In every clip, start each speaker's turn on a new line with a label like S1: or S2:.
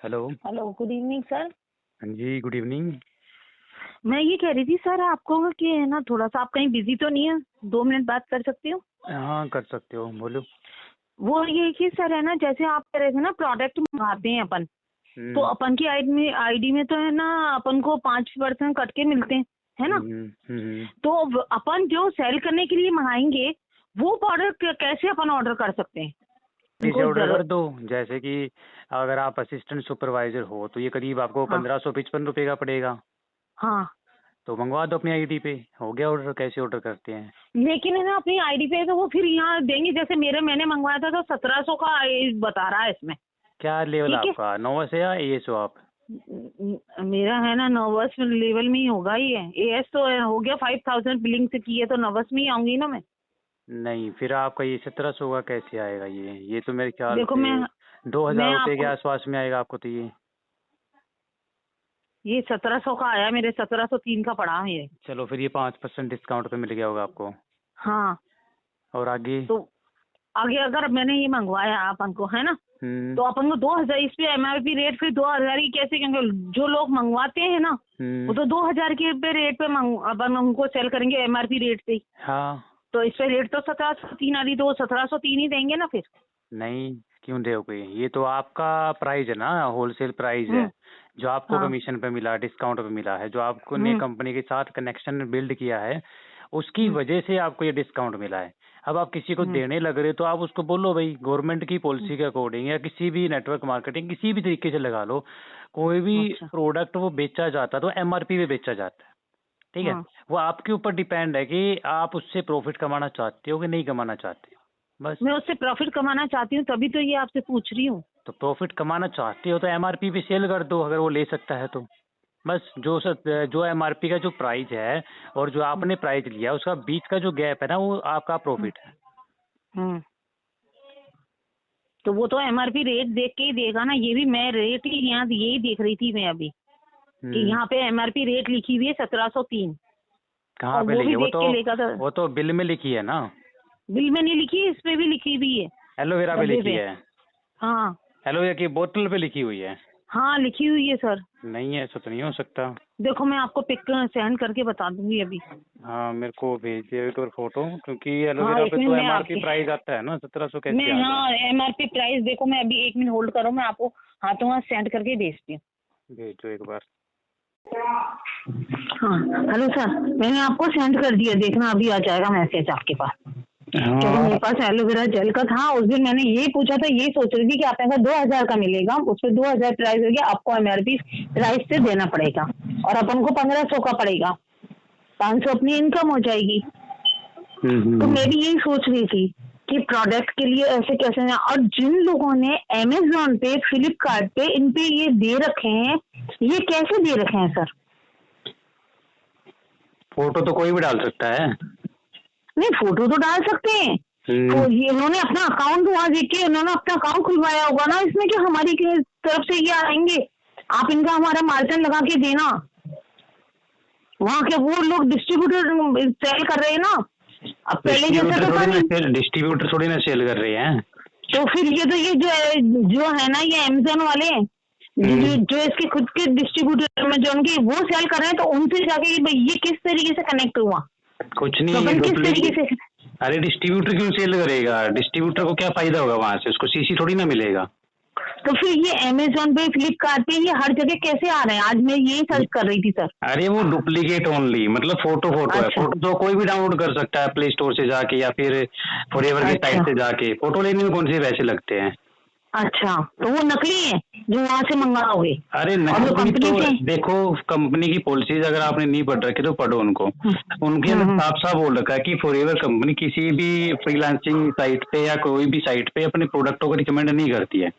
S1: Hello.
S2: Hello, good evening sir.
S1: हाँ जी, good evening.
S2: मैं ये कह रही थी सर आपको कि है ना, थोड़ा सा आप कहीं बिजी तो नहीं है? 2 मिनट बात कर सकती हूँ?
S1: हाँ, कर सकते हो, बोलो।
S2: वो ये कि सर है ना, जैसे आप कह रहे थे ना, प्रोडक्ट मंगाते हैं अपन, तो
S1: हम्म
S2: अपन की आईडी में तो है ना, अपन को 5% कट के मिलते हैं, है ना?
S1: हम्म हम्म।
S2: तो अपन जो सेल करने के लिए मंगाएंगे, वो प्रोडक्ट कैसे अपन ऑर्डर कर सकते हैं?
S1: इसे
S2: उनको
S1: ऑर्डर कर
S2: जरूरत।
S1: दो। जैसे कि अगर आप असिस्टेंट सुपरवाइजर हो तो ये करीब आपको
S2: हाँ
S1: 1555 रुपये का पड़ेगा।
S2: हाँ।
S1: तो मंगवा दो अपनी आईडी पे। हो गया ऑर्डर। कैसे ऑर्डर करते हैं?
S2: लेकिन है ना, अपनी आईडी पे तो वो फिर यहाँ देंगे। जैसे मैंने मंगवाया था तो 1700 का बता रहा है इसमें।
S1: क्या लेवल
S2: ठीक है।
S1: आपका, नोवस है या एएस हो आप?
S2: मेरा है ना, नर्वस लेवल में ही होगा। ये एएस तो हो गया, 5000 बिलिंग से की है, तो नर्वस में ही आऊंगी ना मैं।
S1: नहीं, फिर आपका ये 1700 का कैसे आएगा? ये तो मेरे ख्याल
S2: देखो
S1: से
S2: मैं
S1: 2000 रुपये के
S2: आपको,
S1: आसपास में आएगा आपको। तो
S2: ये 1700 का आया मेरे, 1703 का पड़ा मेरे।
S1: चलो, फिर ये 5% डिस्काउंट पे मिल गया होगा आपको।
S2: हाँ।
S1: और आगे?
S2: तो आगे अगर मैंने ये मंगवाया अपन को, है ना,
S1: हम्म
S2: तो अपन को 2000 इस पे एमआरपी रेट, फिर 2000 ही कैसे? क्योंकि जो लोग मंगवाते हैं ना, वो
S1: हम्म।
S2: तो 2000 के पे रेट पे अपन उनको सेल करेंगे एमआरपी रेट से ही।
S1: हाँ।
S2: तो इस पे रेट तो 1703 आ रही, तो 1703 ही देंगे ना फिर।
S1: नहीं, क्यों दोगे? ये तो आपका प्राइस है ना, होलसेल प्राइस है।
S2: हम्म।
S1: जो आपको
S2: हाँ।
S1: कमीशन पे मिला, डिस्काउंट पे मिला है, जो आपको ने
S2: हम्म।
S1: कंपनी के साथ कनेक्शन बिल्ड किया है, उसकी
S2: हम्म।
S1: वजह से आपको ये डिस्काउंट मिला है। अब आप किसी को
S2: हम्म।
S1: देने लग रहे हो तो आप उसको बोलो भाई, गवर्नमेंट की पॉलिसी के अकॉर्डिंग या किसी भी नेटवर्क मार्केटिंग किसी भी तरीके से लगा लो, कोई भी
S2: अच्छा।
S1: प्रोडक्ट वो बेचा जाता है तो एमआरपी पे बेचा जाता है। ठीक है।
S2: हाँ।
S1: वो आपके ऊपर डिपेंड है कि आप उससे प्रॉफिट कमाना चाहते हो कि नहीं कमाना चाहते हो, बस।
S2: मैं उससे प्रॉफिट कमाना चाहती हूँ, तभी तो ये आपसे पूछ रही हूँ।
S1: तो प्रॉफिट कमाना चाहते हो तो एमआरपी पे सेल कर दो, अगर वो ले सकता है तो। बस जो एमआरपी का जो प्राइस है और जो
S2: हम्म।
S1: आपने प्राइस लिया उसका बीच का जो गैप है ना, वो आपका
S2: हम्म।
S1: प्रॉफिट है।
S2: हम्म। तो वो तो एमआरपी रेट देख के ही देगा ना। ये भी मैं रेट ही यहाँ यही देख रही थी मैं अभी, कि
S1: हम्म।
S2: यहाँ पे एमआरपी रेट लिखी हुई है 1703,
S1: कहाँ
S2: और
S1: पे
S2: वो
S1: लिखी
S2: भी
S1: है?
S2: देख के लेगा था।
S1: वो तो बिल में लिखी है ना।
S2: बिल में नहीं लिखी है, इस पे भी लिखी हुई है,
S1: एलोवेरा पे
S2: डब्बे
S1: लिखी
S2: पे।
S1: है।
S2: हाँ।
S1: एलोवेरा की बोतल पे लिखी हुई है।
S2: हाँ लिखी हुई है सर।
S1: नहीं है, ऐसा तो नहीं हो सकता।
S2: देखो मैं आपको पिक सेंड करके बता दूंगी अभी।
S1: हाँ, मेरे को भेजिए एक और फोटो, क्योंकि
S2: हाँ
S1: एलोवेरा
S2: एक
S1: पे
S2: मिनट
S1: तो
S2: मैं
S1: एमआरपी
S2: आपके,
S1: प्राइस आता है ना, 1700
S2: मैं,
S1: कैसे आ गया?
S2: हाँ एमआरपी प्राइस देखो, मैं अभी 1 मिनट होल्ड करो, मैं आपको हाथों हाथ सेंड करके भेजती हूँ।
S1: भेजो एक बार।
S2: हाँ। हेलो सर, मैंने आपको सेंड कर दिया, देखना अभी आ जाएगा मैसेज आपके पास। क्योंकि
S1: हाँ।
S2: मेरे पास एलोवेरा जेल का था, उस दिन मैंने यही पूछा था, यही सोच रही थी कि आप अगर 2000 का मिलेगा, उस पर 2000 प्राइस हो गया, आपको एमआरपी प्राइस से देना पड़ेगा, और अपन को 1500 का पड़ेगा, 500 अपनी इनकम हो जाएगी। तो मैं भी यही सोच रही थी कि प्रोडक्ट के लिए ऐसे कैसे ना, और जिन लोगों ने अमेजोन पे, फ्लिपकार्ट पे, इन पे ये दे रखे हैं, ये कैसे दे रखे हैं सर?
S1: फोटो तो कोई भी डाल सकता है।
S2: नहीं, फोटो तो डाल सकते हैं। तो ये उन्होंने अपना अकाउंट वहाँ देख के उन्होंने अपना अकाउंट खुलवाया होगा ना, इसमें जो हमारी तरफ से ये आएंगे, आप इनका हमारा मार्जिन लगा के देना। वहाँ के वो लोग डिस्ट्रीब्यूटर सेल कर रहे हैं ना, अब पहले जैसा तो था नहीं।
S1: डिस्ट्रीब्यूटर थोड़ी ना सेल कर रहे हैं।
S2: तो फिर ये जो है ना, ये अमेजोन वाले, जो इसके खुद के डिस्ट्रीब्यूटर में जो उनके वो सेल कर रहे हैं, तो उनसे जाके कि भाई ये किस तरीके से कनेक्ट हुआ,
S1: कुछ
S2: तो
S1: नहीं, ये
S2: अपन किस तरीके
S1: डुप्लीकेट।
S2: से।
S1: अरे डिस्ट्रीब्यूटर क्यों सेल करेगा? डिस्ट्रीब्यूटर को क्या फायदा होगा वहां से? उसको सीसी थोड़ी ना मिलेगा।
S2: तो फिर ये अमेजोन पे, फ्लिपकार्ट पे, ये हर जगह कैसे आ रहे हैं? आज मैं यही सर्च कर रही थी सर।
S1: अरे वो डुप्लीकेट ओनली, मतलब फोटो है।
S2: अच्छा।
S1: फोटो तो कोई भी डाउनलोड कर सकता है प्ले स्टोर से जाके या फिर फॉरएवर की
S2: अच्छा।
S1: साइट से जाके। फोटो लेने में कौन से पैसे लगते हैं?
S2: अच्छा, तो वो नकली है जो वहां से मंगाओगे?
S1: अरे
S2: और जो
S1: नकली तो
S2: कंपनी के।
S1: देखो, कंपनी की पॉलिसीज अगर आपने नहीं पढ़ रखी तो पढ़ो उनको। उनके अंदर
S2: हम्म।
S1: साफ साफ बोल रखा है कि फॉरएवर कंपनी किसी भी फ्रीलांसिंग साइट पे या कोई भी साइट पे अपने प्रोडक्टों को रिकमेंड नहीं करती है।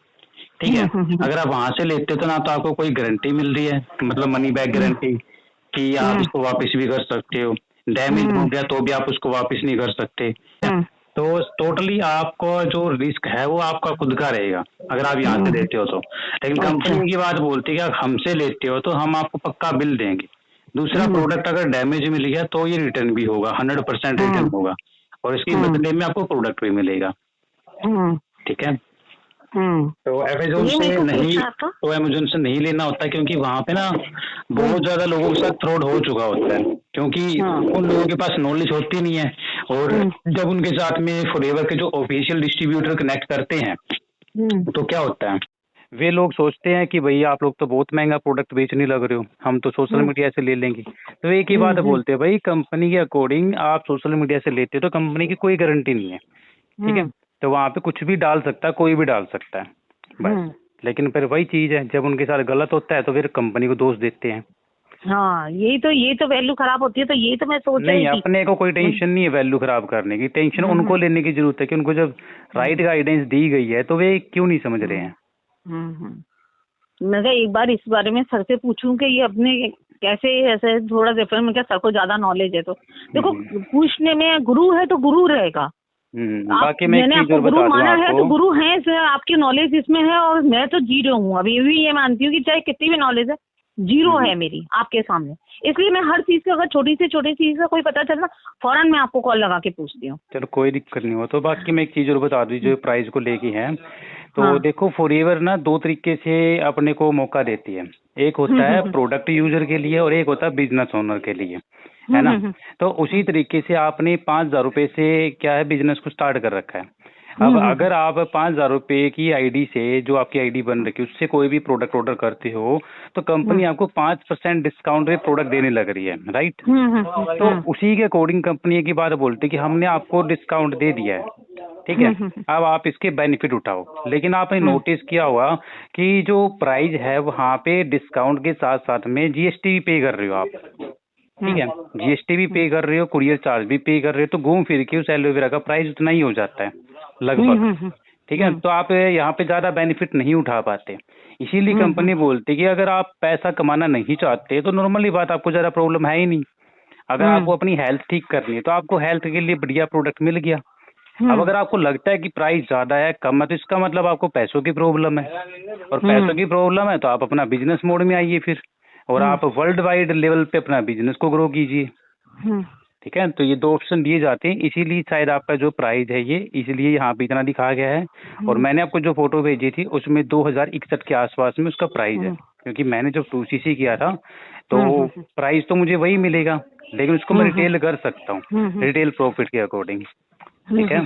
S1: ठीक है। अगर आप वहां से लेते हो तो ना तो आपको कोई गारंटी मिल रही है, मतलब मनी बैक गारंटी, कि आप इसको वापस भी कर सकते हो। डैमेज हो गया तो भी आप उसको वापस नहीं कर सकते। तो टोटली आपको जो रिस्क है वो आपका खुद का रहेगा अगर आप यहाँ से लेते हो तो। लेकिन
S2: अच्छा।
S1: कंपनी की बात बोलती है कि अगर हमसे लेते हो तो हम आपको पक्का बिल देंगे। दूसरा, प्रोडक्ट अगर डैमेज मिल गया तो ये रिटर्न भी होगा, 100% रिटर्न होगा, और इसके बदले में आपको प्रोडक्ट भी मिलेगा। ठीक है। तो अमेजोन
S2: ये मेरे
S1: से
S2: को
S1: नहीं,
S2: पूछना था।
S1: तो अमेजोन से नहीं लेना होता, क्योंकि वहां पे ना बहुत ज्यादा लोगों के साथ फ्रॉड हो चुका होता है, क्योंकि उन लोगों के पास नॉलेज होती नहीं है। और जब उनके साथ में फॉरएवर के जो ऑफिशियल डिस्ट्रीब्यूटर कनेक्ट करते हैं, तो क्या होता है, वे लोग सोचते हैं कि भैया आप लोग तो बहुत महंगा प्रोडक्ट बेचने लग रहे हो, हम तो सोशल मीडिया से ले लेंगे। तो एक ही बात बोलते हैं, भाई कंपनी के अकॉर्डिंग आप सोशल मीडिया से लेते हो तो कंपनी की कोई गारंटी नहीं है, ठीक है। तो वहां पे कुछ भी डाल सकता है, कोई भी डाल सकता है बस। लेकिन फिर वही चीज है, जब उनके साथ गलत होता है तो फिर कंपनी को दोष देते हैं।
S2: हाँ, ये तो वैल्यू खराब होती है, तो ये तो मैं सोच रही
S1: नहीं,
S2: थी।
S1: अपने को कोई टेंशन नहीं है वैल्यू खराब करने की, टेंशन उनको लेने की जरूरत है कि उनको जब राइट गाइडेंस दी गई है तो वे क्यों नहीं समझ रहे हैं।
S2: मैं कहा एक बार इस बारे में सर से पूछूं कि ये अपने कैसे ऐसे थोड़ा डिफरेंट, में क्या सर को ज्यादा नॉलेज है, तो देखो पूछने में गुरु है तो गुरु रहेगा।
S1: बाकी मैं
S2: मैंने आपको गुरु माना है तो गुरु है, आपकी नॉलेज इसमें है, और मैं तो जीरो हूँ, अभी भी ये मानती हूँ कि चाहे कितनी भी नॉलेज है, जीरो है मेरी आपके सामने। इसलिए मैं हर चीज का, अगर छोटी से छोटी चीज का कोई पता चलना, फौरन मैं आपको कॉल लगा के पूछती हूँ।
S1: चलो कोई दिक्कत नहीं हो। तो बाकी मैं एक चीज और बता दूं, जो प्राइस को लेके है, तो देखो फॉरएवर ना दो तरीके से अपने को मौका देती है। एक होता है प्रोडक्ट यूजर के लिए और एक होता है बिजनेस ओनर के लिए, है ना। तो उसी तरीके से आपने 5,000 रुपए से क्या है बिजनेस को स्टार्ट कर रखा है। अब अगर आप 5,000 रुपए की आईडी से, जो आपकी आईडी बन रखी है, उससे कोई भी प्रोडक्ट ऑर्डर करते हो तो कंपनी आपको 5% डिस्काउंट पे प्रोडक्ट देने लग रही है, राइट। तो उसी के अकॉर्डिंग कंपनी की बात बोलती है कि हमने आपको डिस्काउंट दे दिया है, ठीक है, अब आप इसके बेनिफिट उठाओ। लेकिन आपने नोटिस किया होगा कि जो प्राइस है वहाँ पे डिस्काउंट के साथ साथ में जीएसटी भी पे कर रहे हो आप, ठीक है, जीएसटी भी पे कर रहे हो, कुरियर चार्ज भी पे कर रहे हो, तो घूम फिर के उस एलोवेरा का प्राइस उतना ही हो जाता है लगभग, ठीक है। तो आप यहाँ पे ज्यादा बेनिफिट नहीं उठा पाते। इसीलिए कंपनी बोलती है कि अगर आप पैसा कमाना नहीं चाहते तो नॉर्मली बात, आपको ज्यादा प्रॉब्लम है ही नहीं। अगर आपको अपनी हेल्थ ठीक करनी है तो आपको हेल्थ के लिए बढ़िया प्रोडक्ट मिल गया। अब अगर आपको लगता है कि प्राइस ज्यादा है, कम है, तो इसका मतलब आपको पैसों की प्रॉब्लम है, और पैसों की प्रॉब्लम है तो आप अपना बिजनेस मोड में आइए फिर, और आप वर्ल्ड वाइड लेवल पे अपना बिजनेस को ग्रो कीजिए, ठीक है। तो ये दो ऑप्शन दिए जाते हैं, इसीलिए शायद आपका जो प्राइस है ये इसलिए यहाँ पे इतना दिखा गया है। और मैंने आपको जो फोटो भेजी थी उसमें 2061 के आसपास में उसका प्राइस है, क्योंकि मैंने जब 2cc किया था तो प्राइस तो मुझे वही मिलेगा, लेकिन उसको मैं रिटेल कर सकता हूँ रिटेल प्रॉफिट के अकॉर्डिंग, ठीक है।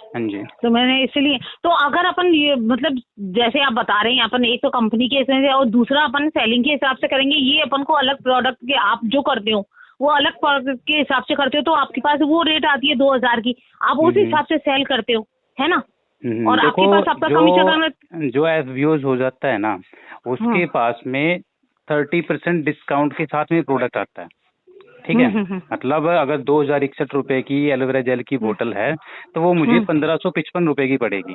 S1: हाँ जी।
S2: तो मैंने इसलिए, तो अगर अपन ये मतलब जैसे आप बता रहे हैं, अपन एक तो कंपनी के हिसाब से और दूसरा अपन सेलिंग के हिसाब से करेंगे, ये अपन को अलग प्रोडक्ट के आप जो करते हो वो अलग प्रोडक्ट के हिसाब से करते हो, तो आपके पास वो रेट आती है 2,000 की, आप उस हिसाब से सेल करते हो, है ना। और आपके पास आपका कमीशन
S1: जो एफबीओज हो जाता है ना, उसके पास में 30% डिस्काउंट के साथ में प्रोडक्ट आता है, ठीक है। मतलब अगर 2061 रुपए की एलोवेरा जेल की बोतल है तो वो मुझे 1555 रुपए की पड़ेगी,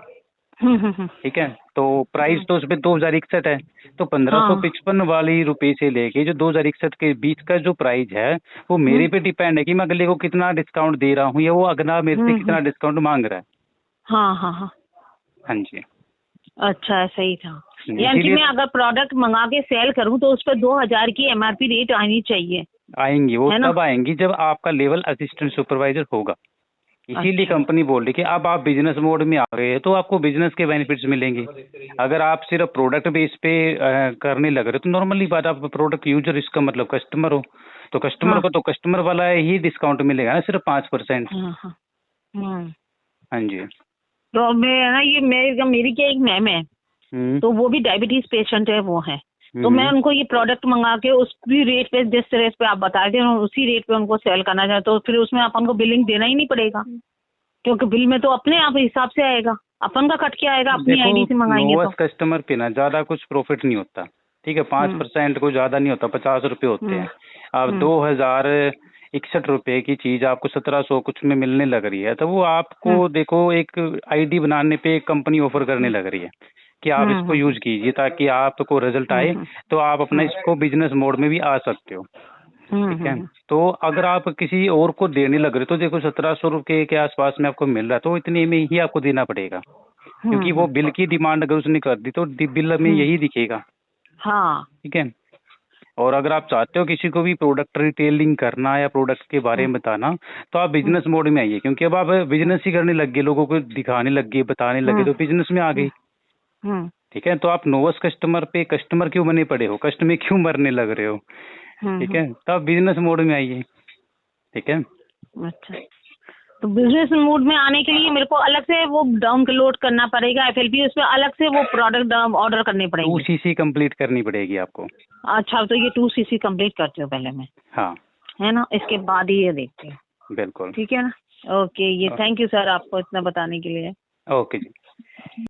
S1: ठीक है। तो प्राइस तो उसमें 2061 है, तो 1555 वाली रुपए से लेके जो 2061 के बीच का जो प्राइस है वो मेरे पे डिपेंड है कि मैं अगले को कितना डिस्काउंट दे रहा हूँ, या वो अगला मेरे से कितना डिस्काउंट मांग रहा है। हाँ जी।
S2: अच्छा, सही था। यानी कि मैं अगर प्रोडक्ट मंगा के सेल करूं तो उस पर 2,000 की एमआरपी रेट आनी चाहिए।
S1: आएंगी वो तब आएंगी जब आपका लेवल असिस्टेंट सुपरवाइजर होगा। इसीलिए कंपनी बोल रही कि अब आप बिजनेस मोड में आ गए हैं तो आपको बिजनेस के बेनिफिट्स मिलेंगे। अगर आप सिर्फ प्रोडक्ट बेस पे करने लग रहे हो तो नॉर्मली बात, आप प्रोडक्ट यूजर, इसका मतलब कस्टमर हो, तो कस्टमर को तो कस्टमर वाला ही डिस्काउंट मिलेगा ना, सिर्फ 5%। हाँ जी।
S2: तो मैं ना, ये मेरी क्या एक मैम है, तो वो भी डायबिटीज पेशेंट है, वो है, तो मैं उनको ये प्रोडक्ट मंगा के उस भी रेट पे, जिस रेट पे आप बता रहे हो उसी रेट पे उनको सेल करना चाहे, तो फिर उसमें अपन को बिलिंग देना ही नहीं पड़ेगा, क्योंकि बिल में तो अपने आप हिसाब से आएगा, अपन का कट के आएगा, अपनी आईडी से मंगाएंगे तो
S1: कस्टमर पे ना ज्यादा कुछ प्रॉफिट नहीं होता, ठीक है। 5% को ज्यादा नहीं होता, 50 रुपए होते हैं। अब 2061 रुपए की चीज आपको 1700 कुछ में मिलने लग रही है, तो वो आपको देखो एक आईडी बनाने पे कंपनी ऑफर करने लग रही है कि आप इसको यूज कीजिए ताकि आपको रिजल्ट आए, तो आप अपना इसको बिजनेस मोड में भी आ सकते हो, ठीक है। तो अगर आप किसी और को देने लग रहे तो देखो 1700 रुपए के आसपास में आपको मिल रहा है, तो इतने में ही आपको देना पड़ेगा, क्योंकि वो बिल की डिमांड अगर उसने कर दी तो बिल में यही दिखेगा, ठीक है। और अगर आप चाहते हो किसी को भी प्रोडक्ट रिटेलिंग करना या प्रोडक्ट के बारे में बताना, तो आप बिजनेस मोड में आइए, क्योंकि अब आप बिजनेस ही करने लग गए, लोगों को दिखाने लग गए, बताने लगे, तो बिजनेस में आ गई। ठीक है, तो आप नोवस कस्टमर पे कस्टमर क्यों बने पड़े हो, कस्टमर क्यों मरने लग रहे हो? ठीक है, तो आप बिजनेस मोड में आइए। ठीक है।
S2: अच्छा, तो बिजनेस मोड में आने के लिए मेरे को अलग से वो डाउनलोड करना पड़ेगा FLP, उसमें अलग से वो प्रोडक्ट ऑर्डर करने पड़ेंगे?
S1: 2cc कंप्लीट करनी पड़ेगी आपको।
S2: अच्छा, तो ये 2cc कंप्लीट करती हूँ पहले मैं,
S1: हाँ,
S2: है ना, इसके बाद ही ये देखती हूँ।
S1: बिल्कुल।
S2: ठीक है ना। ओके, ये थैंक यू सर आपको इतना बताने के लिए।
S1: ओके जी।